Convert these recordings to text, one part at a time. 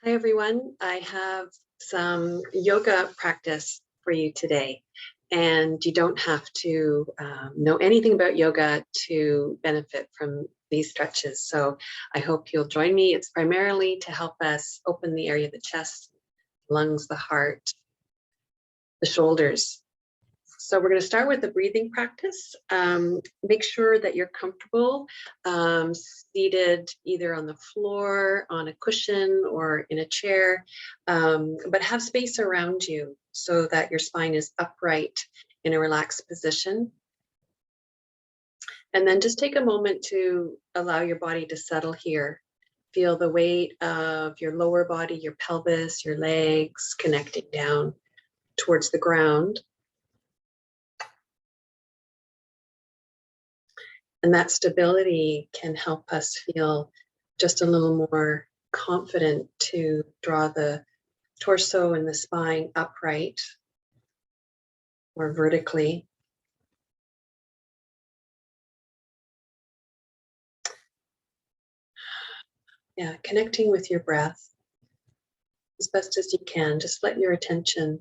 Hi, everyone. I have some yoga practice for you today. And you don't have to know anything about yoga to benefit from these stretches. So I hope you'll join me. It's primarily to help us open the area of the chest, lungs, the heart, the shoulders. So we're going to start with the breathing practice. Make sure that you're comfortable seated either on the floor, on a cushion, or in a chair, but have space around you so that your spine is upright in a relaxed position. And then just take a moment to allow your body to settle here. Feel the weight of your lower body, your pelvis, your legs connecting down towards the ground. And that stability can help us feel just a little more confident to draw the torso and the spine upright or vertically. Yeah, connecting with your breath as best as you can. Just let your attention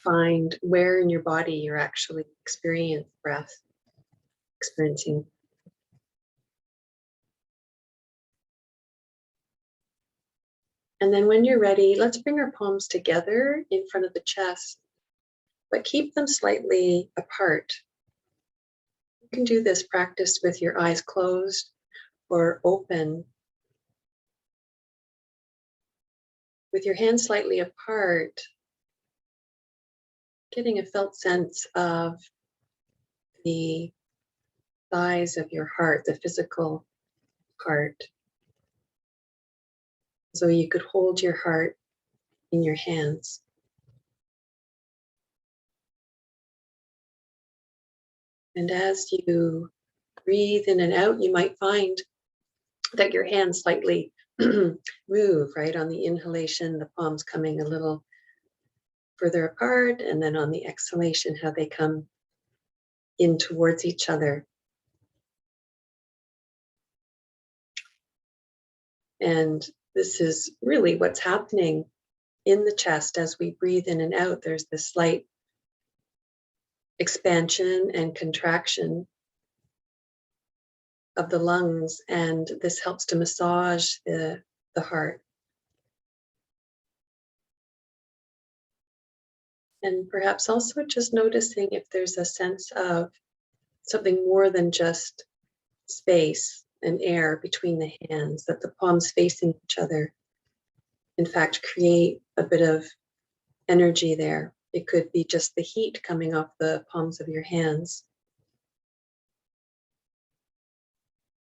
find where in your body you're actually experiencing breath, experiencing. And then when you're ready, let's bring our palms together in front of the chest, but keep them slightly apart. You can do this practice with your eyes closed or open. With your hands slightly apart, getting a felt sense of the size of your heart, the physical heart. So you could hold your heart in your hands. And as you breathe in and out, you might find that your hands slightly move, right? On the inhalation, the palms coming a little further apart, and then on the exhalation, how they come in towards each other. And this is really what's happening in the chest as we breathe in and out. There's this slight expansion and contraction of the lungs, and this helps to massage the heart. And perhaps also just noticing if there's a sense of something more than just space and air between the hands, that the palms facing each other, in fact, create a bit of energy there. It could be just the heat coming off the palms of your hands,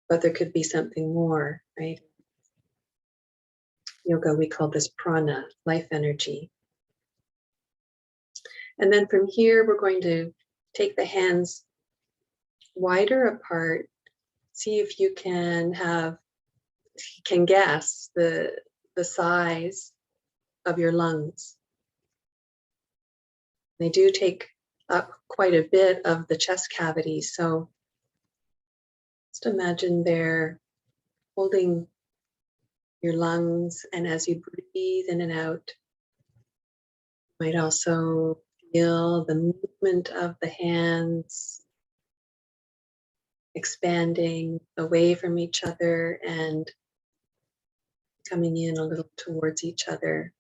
but there could be something more, right? Yoga, we call this prana, life energy. And then from here, we're going to take the hands wider apart. See if you can guess the size of your lungs. They do take up quite a bit of the chest cavity. So just imagine they're holding your lungs, and as you breathe in and out, you might also feel the movement of the hands expanding away from each other and coming in a little towards each other.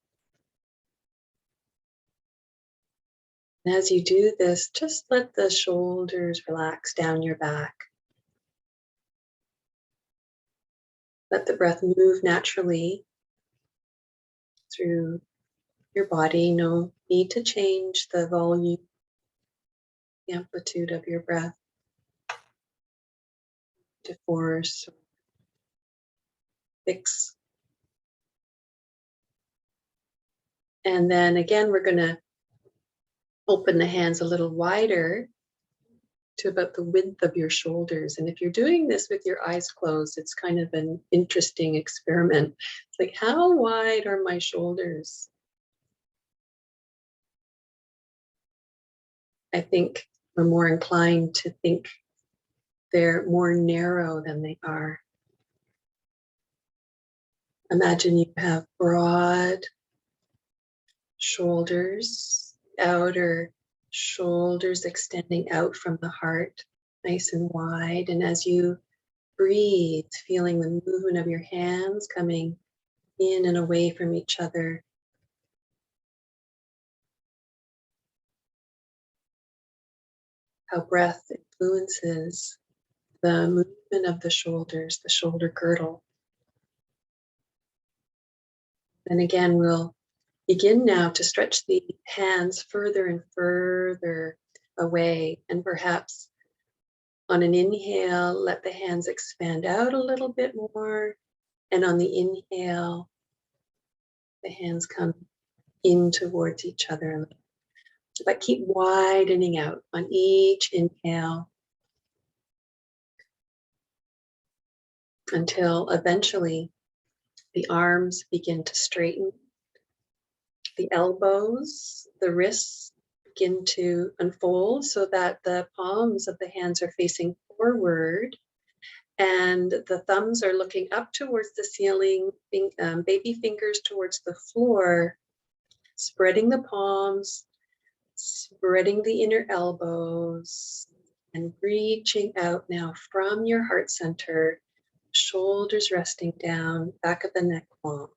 And as you do this, just let the shoulders relax down your back. Let the breath move naturally through your body. No need to change the volume, the amplitude of your breath, to force or fix. And then again, we're going to open the hands a little wider to about the width of your shoulders. And if you're doing this with your eyes closed, it's kind of an interesting experiment. It's like, how wide are my shoulders? I think we're more inclined to think they're more narrow than they are. Imagine you have broad shoulders, outer shoulders extending out from the heart, nice and wide. And as you breathe, feeling the movement of your hands coming in and away from each other. How breath influences the movement of the shoulders, the shoulder girdle. And again, we'll begin now to stretch the hands further and further away. And perhaps on an inhale, let the hands expand out a little bit more. And on the inhale, the hands come in towards each other. But keep widening out on each inhale until eventually the arms begin to straighten, the elbows, the wrists begin to unfold so that the palms of the hands are facing forward and the thumbs are looking up towards the ceiling, baby fingers towards the floor, spreading the palms, spreading the inner elbows, and reaching out now from your heart center, shoulders resting down, back of the neck long.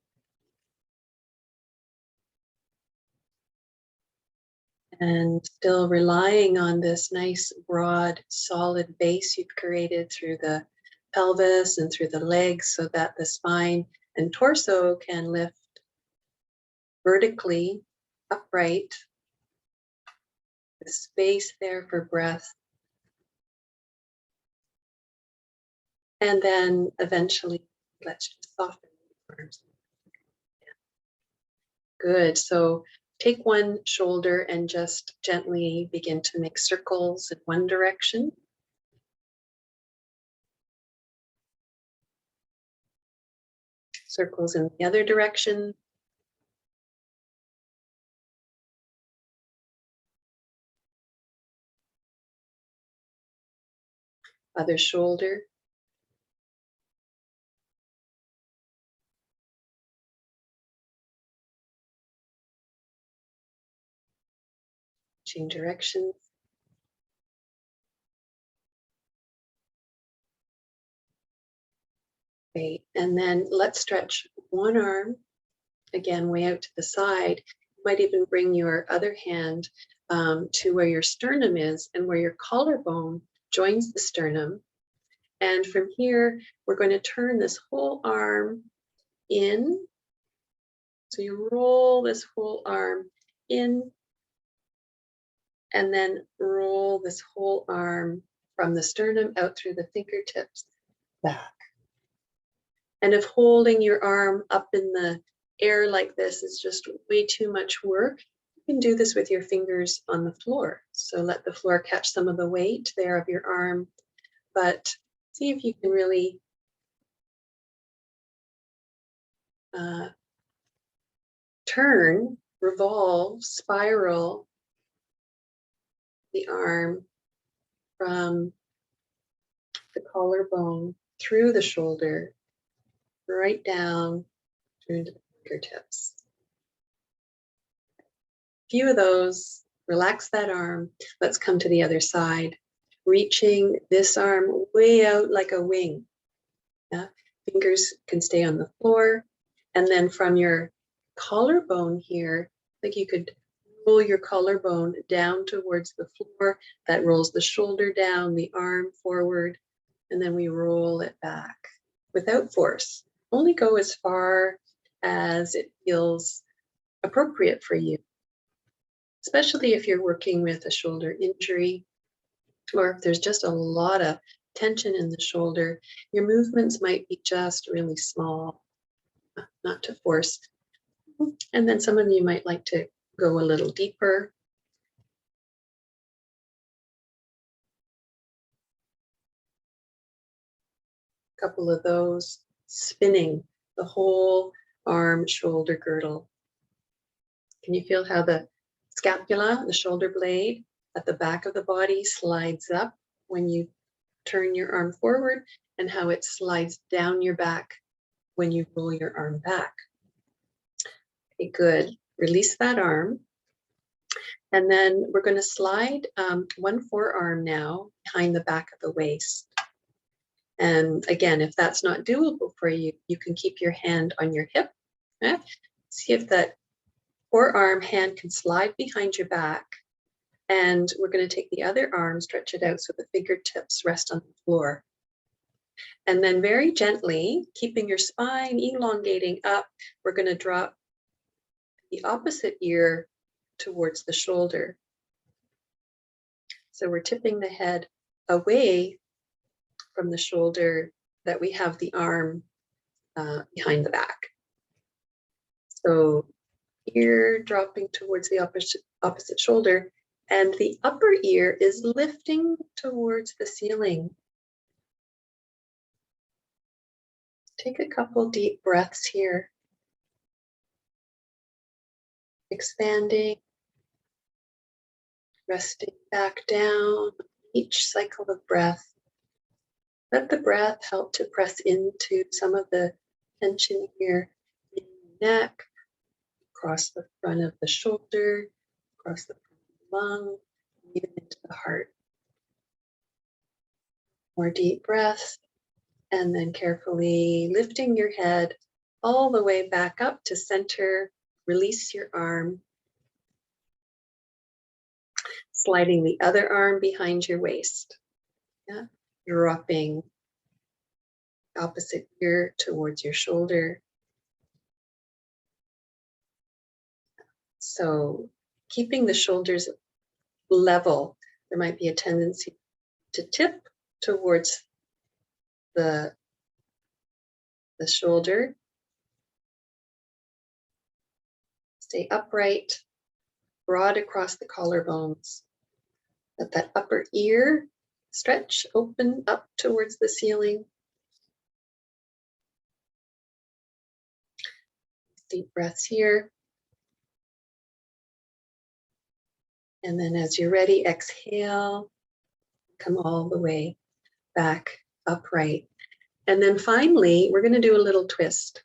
And still relying on this nice, broad, solid base you've created through the pelvis and through the legs so that the spine and torso can lift vertically, upright, the space there for breath. And then eventually, let's just soften the arms. Good. So take one shoulder and just gently begin to make circles in one direction. Circles in the other direction. Other shoulder. Change directions. Great. And then let's stretch one arm, again, way out to the side. You might even bring your other hand to where your sternum is and where your collarbone joins the sternum. And from here, we're going to turn this whole arm in. So you roll this whole arm in and then roll this whole arm from the sternum out through the fingertips back. And if holding your arm up in the air like this is just way too much work, you can do this with your fingers on the floor. So let the floor catch some of the weight there of your arm, but see if you can really turn, revolve, spiral the arm from the collarbone through the shoulder, right down through the fingertips. A few of those, relax that arm. Let's come to the other side, reaching this arm way out like a wing. Yeah? Fingers can stay on the floor. And then from your collarbone here, like you could roll your collarbone down towards the floor. That rolls the shoulder down, the arm forward, and then we roll it back without force. Only go as far as it feels appropriate for you, especially if you're working with a shoulder injury or if there's just a lot of tension in the shoulder. Your movements might be just really small, not to force. And then some of you might like to go a little deeper. A couple of those, spinning the whole arm shoulder girdle. Can you feel how the scapula, the shoulder blade at the back of the body slides up when you turn your arm forward and how it slides down your back when you roll your arm back. Okay, good. Release that arm. And then we're going to slide one forearm now behind the back of the waist. And again, if that's not doable for you, you can keep your hand on your hip. Okay? See if that forearm hand can slide behind your back. And we're going to take the other arm, stretch it out so the fingertips rest on the floor. And then very gently, keeping your spine elongating up, we're going to drop the opposite ear towards the shoulder. So we're tipping the head away from the shoulder that we have the arm behind the back. So ear dropping towards the opposite shoulder, and the upper ear is lifting towards the ceiling. Take a couple deep breaths here. Expanding, resting back down each cycle of breath. Let the breath help to press into some of the tension here in the neck, across the front of the shoulder, across the front of the lung, even into the heart. More deep breaths, and then carefully lifting your head all the way back up to center. Release your arm. Sliding the other arm behind your waist. Yeah. Dropping opposite ear towards your shoulder. So keeping the shoulders level, there might be a tendency to tip towards the shoulder. Stay upright, broad across the collarbones. Let that upper ear stretch, open up towards the ceiling. Deep breaths here. And then as you're ready, exhale, come all the way back upright. And then finally, we're going to do a little twist.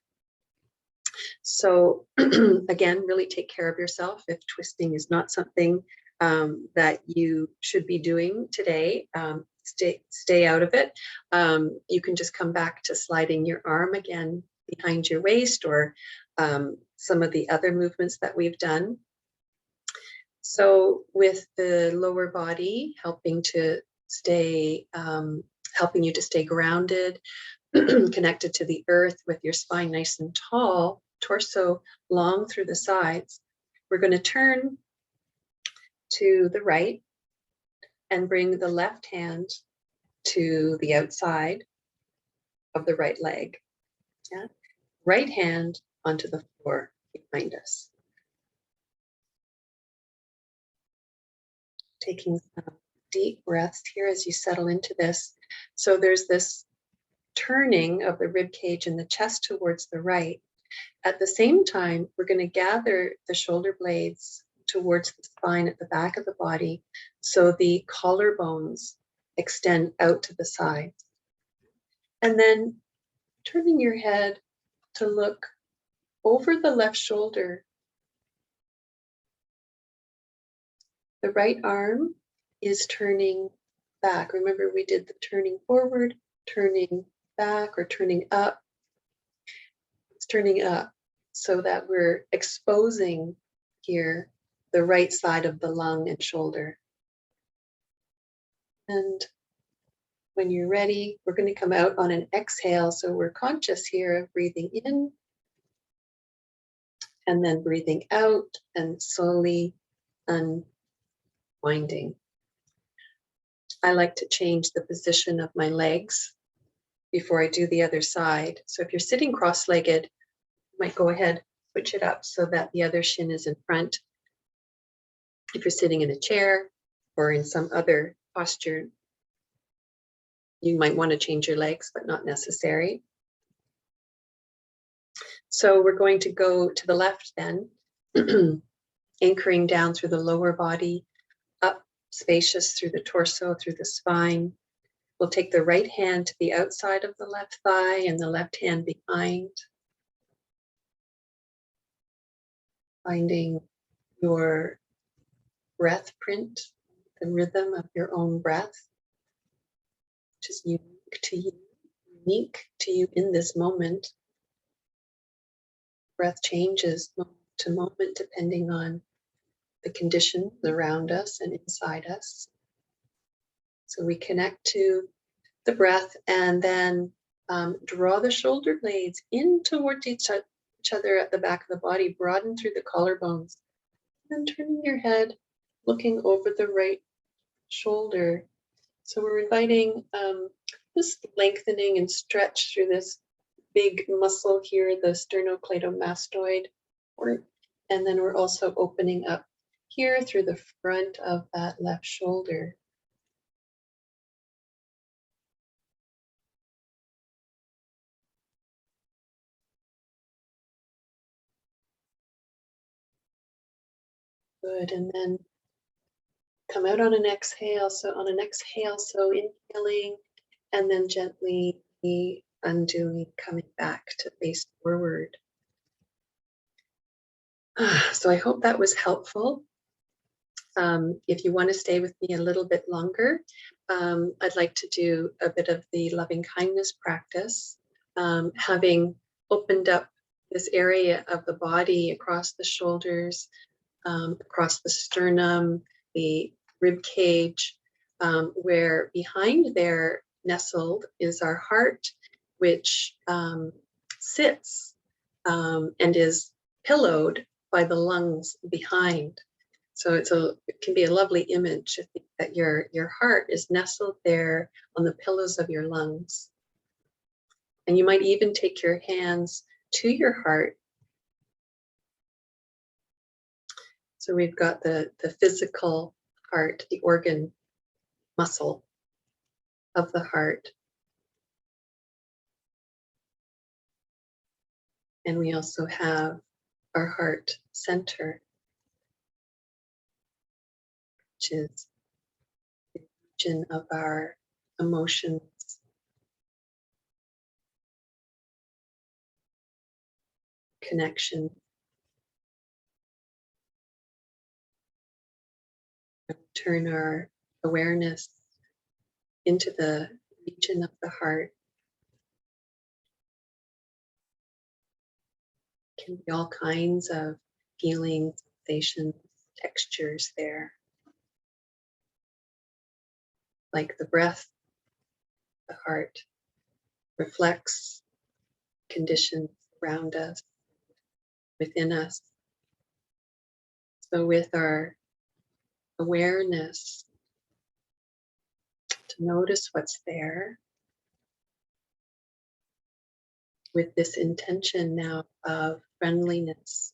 So again, really take care of yourself if twisting is not something that you should be doing today. Stay out of it. You can just come back to sliding your arm again behind your waist, or some of the other movements that we've done. So with the lower body helping you to stay grounded, connected to the earth, with your spine nice and tall, torso long through the sides, we're going to turn to the right and bring the left hand to the outside of the right leg. Yeah. Right hand onto the floor behind us. Taking some deep breaths here as you settle into this. So there's this turning of the rib cage and the chest towards the right. At the same time, we're going to gather the shoulder blades towards the spine at the back of the body, so the collarbones extend out to the sides. And then turning your head to look over the left shoulder. The right arm is turning back. Remember, we did the turning forward, turning back, or turning up. It's turning up so that we're exposing here the right side of the lung and shoulder. And when you're ready, we're going to come out on an exhale. So we're conscious here of breathing in and then breathing out and slowly unwinding. I like to change the position of my legs before I do the other side. So if you're sitting cross-legged, you might go ahead, switch it up so that the other shin is in front. If you're sitting in a chair or in some other posture, you might want to change your legs, but not necessary. So we're going to go to the left then, anchoring down through the lower body, up spacious through the torso, through the spine, We'll take the right hand to the outside of the left thigh and the left hand behind, finding your breath print, the rhythm of your own breath, which is unique to you in this moment. Breath changes moment to moment depending on the conditions around us and inside us. So we connect to the breath and then draw the shoulder blades in towards each other at the back of the body, broaden through the collarbones, and turning your head, looking over the right shoulder. So we're inviting this lengthening and stretch through this big muscle here, the sternocleidomastoid, and then we're also opening up here through the front of that left shoulder. Good, and then come out on an exhale. So on an exhale, so inhaling and then gently undoing, coming back to face forward. So I hope that was helpful. If you want to stay with me a little bit longer, I'd like to do a bit of the loving kindness practice, having opened up this area of the body across the shoulders, across the sternum, the rib cage, where behind there nestled is our heart, which sits and is pillowed by the lungs behind. So it can be a lovely image to think that your heart is nestled there on the pillows of your lungs. And you might even take your hands to your heart. So we've got the physical heart, the organ muscle of the heart. And we also have our heart center, which is the region of our emotions, connection. Turn our awareness into the region of the heart. Can be all kinds of feelings, sensations, textures there. Like the breath, the heart reflects conditions around us, within us. So with our awareness, to notice what's there, with this intention now of friendliness,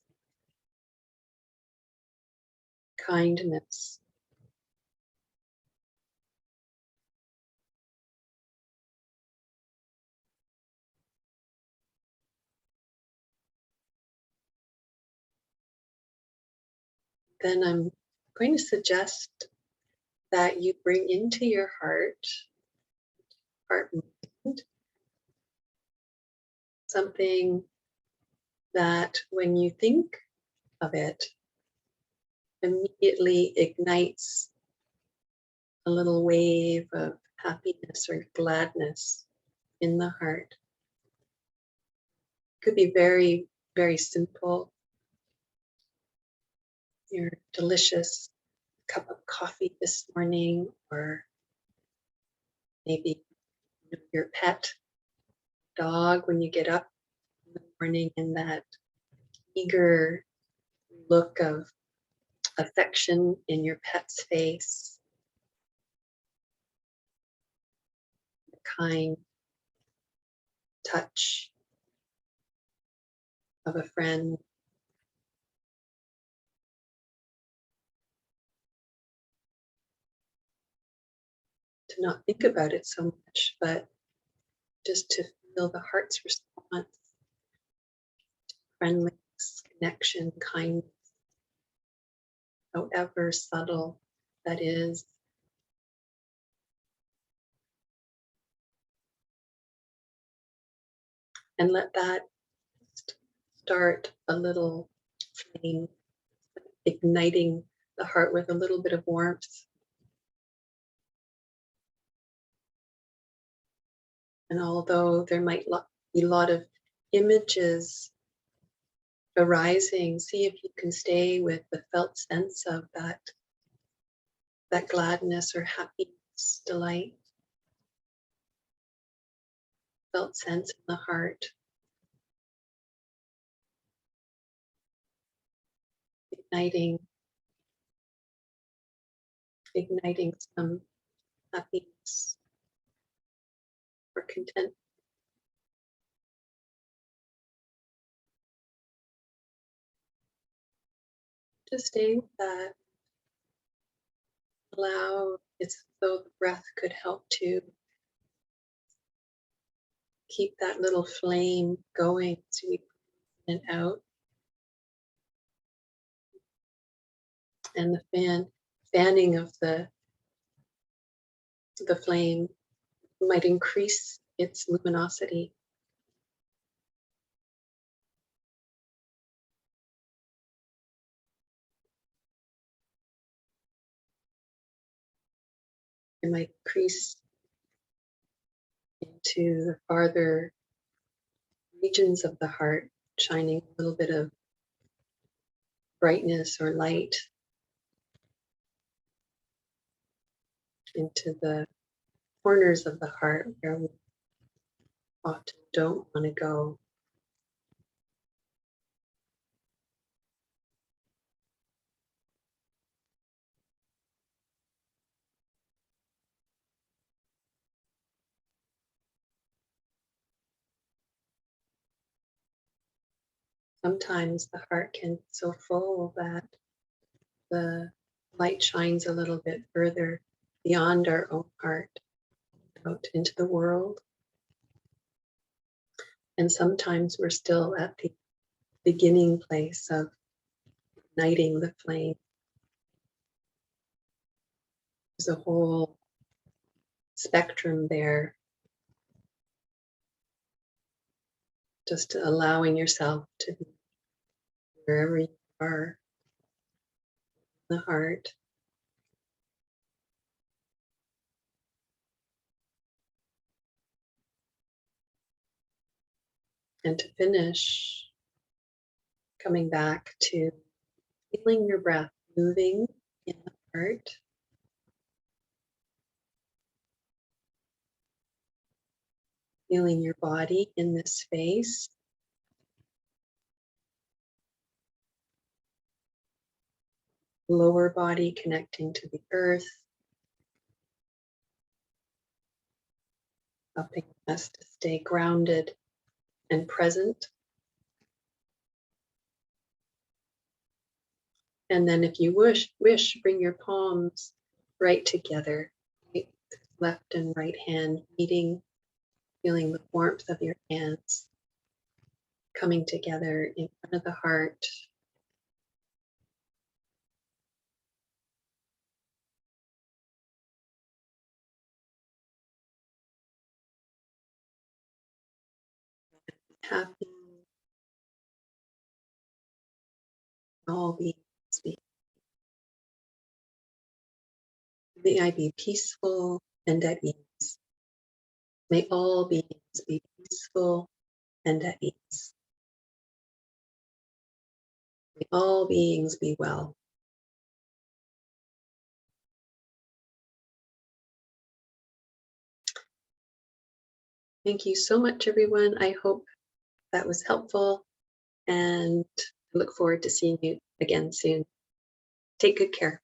kindness, then I'm going to suggest that you bring into your heart mind, something that when you think of it, immediately ignites a little wave of happiness or gladness in the heart. Could be very, very simple. Your delicious cup of coffee this morning, or maybe your pet dog when you get up in the morning and that eager look of affection in your pet's face, the kind touch of a friend. To not think about it so much, but just to feel the heart's response, friendliness, connection, kindness, however subtle that is. and let that start a little flame, igniting the heart with a little bit of warmth. And although there might be a lot of images arising, see if you can stay with the felt sense of that gladness or happiness, delight, felt sense in the heart, igniting some happiness or content. Just stay with that. Allow, it's as though the breath could help to keep that little flame going as we breathe in and out. And the fanning of the flame might increase its luminosity. It might increase into the farther regions of the heart, shining a little bit of brightness or light into the corners of the heart where we often don't want to go. Sometimes the heart can be so full that the light shines a little bit further beyond our own heart, out into the world. And sometimes we're still at the beginning place of igniting the flame. There's a whole spectrum there. Just allowing yourself to be wherever you are in the heart. And to finish, coming back to feeling your breath moving in the heart. Feeling your body in this space. Lower body connecting to the earth. Helping us to stay grounded and present. And then if you wish, bring your palms right together. Right, left and right hand meeting, feeling the warmth of your hands coming together in front of the heart. Happy, all beings be. May I be peaceful and at ease. May all beings be peaceful and at ease. May all beings be well. Thank you so much, everyone. I hope that was helpful, and I look forward to seeing you again soon. Take good care.